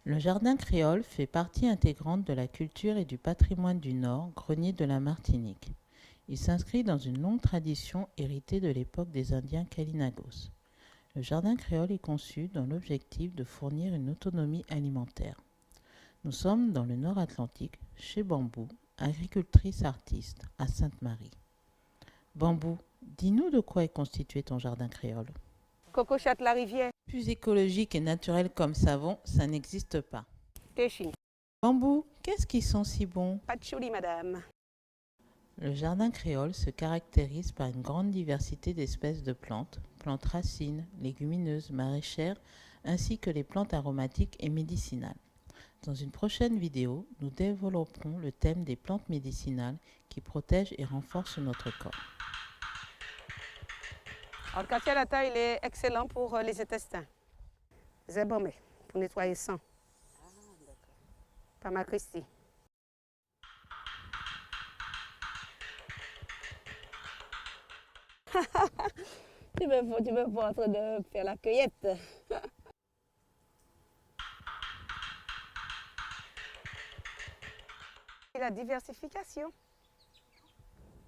Le jardin créole fait partie intégrante de la culture et du patrimoine du Nord, grenier de la Martinique. Il s'inscrit dans une longue tradition héritée de l'époque des Indiens Kalinagos. Le jardin créole est conçu dans l'objectif de fournir une autonomie alimentaire. Nous sommes dans le Nord Atlantique, chez Bambou, agricultrice artiste, à Sainte-Marie. Bambou, dis-nous de quoi est constitué ton jardin créole. Coco chatte la rivière. Plus écologique et naturel comme savon, ça n'existe pas. Téchine. Bambou, qu'est-ce qui sent si bon? Patchouli, madame. Le jardin créole se caractérise par une grande diversité d'espèces de plantes, plantes racines, légumineuses, maraîchères, ainsi que les plantes aromatiques et médicinales. Dans une prochaine vidéo, nous développerons le thème des plantes médicinales qui protègent et renforcent notre corps. Alors, le cachet il est excellent pour les intestins. C'est bon, mais pour nettoyer le sang. Pas ma Christie. Tu me vois en train de faire la cueillette. Et la diversification.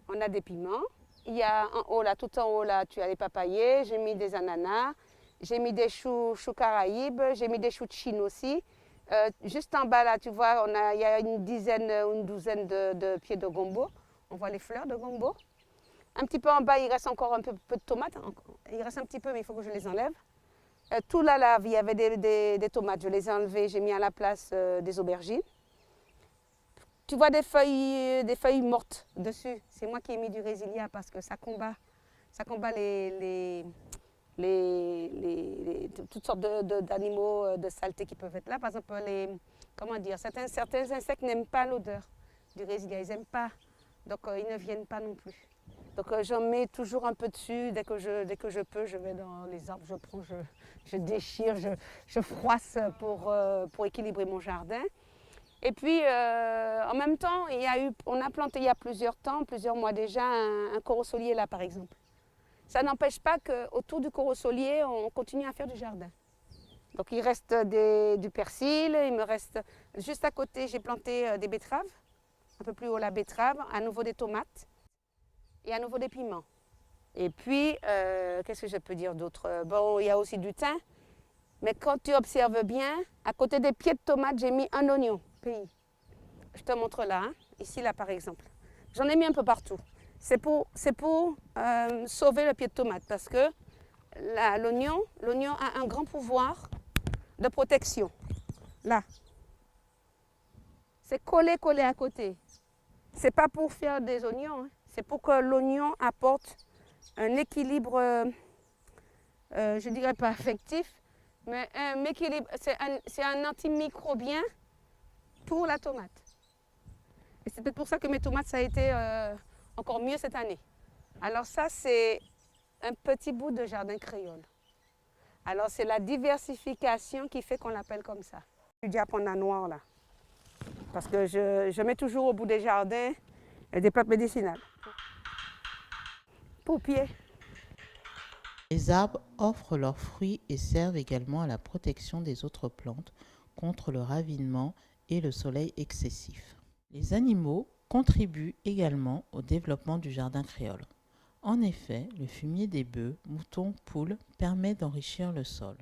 On a des piments. Il y a en haut, là, tout en haut, là, tu as les papayers. J'ai mis des ananas. J'ai mis des choux caraïbes. J'ai mis des choux de Chine aussi. Juste en bas, là, tu vois, il y a une dizaine ou une douzaine de pieds de gombo. On voit les fleurs de gombo. Un petit peu en bas, il reste encore un peu de tomates. Il reste un petit peu, mais il faut que je les enlève. Tout là, il y avait des tomates. Je les ai enlevées. J'ai mis à la place des aubergines. Tu vois des feuilles mortes dessus. C'est moi qui ai mis du résilia parce que ça combat toutes sortes d'animaux de saleté qui peuvent être là. Par exemple, certains insectes n'aiment pas l'odeur du résilia. Ils n'aiment pas. Donc, ils ne viennent pas non plus. Donc, j'en mets toujours un peu dessus. Dès que je peux, je vais dans les arbres, je déchire, je froisse pour équilibrer mon jardin. Et puis, en même temps, on a planté il y a plusieurs mois déjà, un corosolier là, par exemple. Ça n'empêche pas qu'autour du corosolier, on continue à faire du jardin. Donc, il reste du persil, il me reste... Juste à côté, j'ai planté des betteraves, un peu plus haut la betterave, à nouveau des tomates et à nouveau des piments. Et puis, qu'est-ce que je peux dire d'autre? Bon, il y a aussi du thym. Mais quand tu observes bien, à côté des pieds de tomates, j'ai mis un oignon pays. Je te montre là, hein, ici là par exemple. J'en ai mis un peu partout. C'est pour sauver le pied de tomate parce que l'oignon a un grand pouvoir de protection. Là, c'est collé à côté. C'est pas pour faire des oignons, hein. C'est pour que l'oignon apporte un équilibre, je dirais pas affectif, mais un équilibre. C'est un antimicrobien pour la tomate. Et c'est peut-être pour ça que mes tomates, ça a été encore mieux cette année. Alors ça, c'est un petit bout de jardin créole. Alors c'est la diversification qui fait qu'on l'appelle comme ça. Du diaponda noir là. Parce que je mets toujours au bout des jardins des plantes médicinales. Pour pied. Les arbres offrent leurs fruits et servent également à la protection des autres plantes contre le ravinement et le soleil excessif. Les animaux contribuent également au développement du jardin créole. En effet, le fumier des bœufs, moutons, poules permet d'enrichir le sol.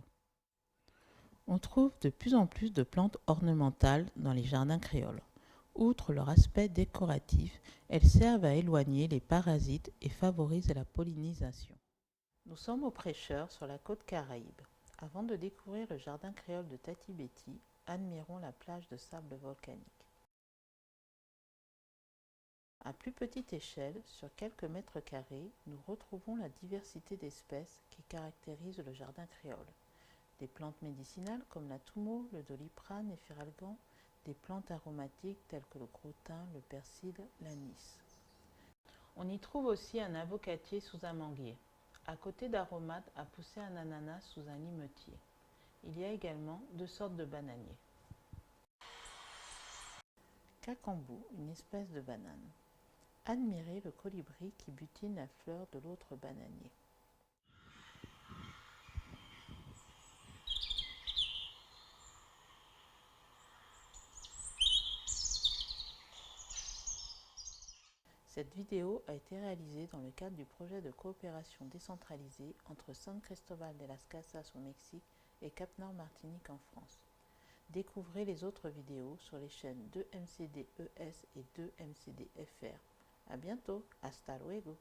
On trouve de plus en plus de plantes ornementales dans les jardins créoles. Outre leur aspect décoratif, elles servent à éloigner les parasites et favorisent la pollinisation. Nous sommes aux Prêcheurs sur la côte Caraïbe. Avant de découvrir le jardin créole de Tati Betty, admirons la plage de sable volcanique. À plus petite échelle, sur quelques mètres carrés, nous retrouvons la diversité d'espèces qui caractérise le jardin créole. Des plantes médicinales comme la toumo, le doliprane et feralgan, des plantes aromatiques telles que le gros thym, le persil, l'anis. On y trouve aussi un avocatier sous un manguier. À côté d'aromates a poussé un ananas sous un limetier. Il y a également deux sortes de bananiers. Cacambou, une espèce de banane. Admirez le colibri qui butine la fleur de l'autre bananier. Cette vidéo a été réalisée dans le cadre du projet de coopération décentralisée entre San Cristóbal de las Casas au Mexique et Cap-Nord Martinique en France. Découvrez les autres vidéos sur les chaînes 2MCDES et 2MCDFR. À bientôt, hasta luego.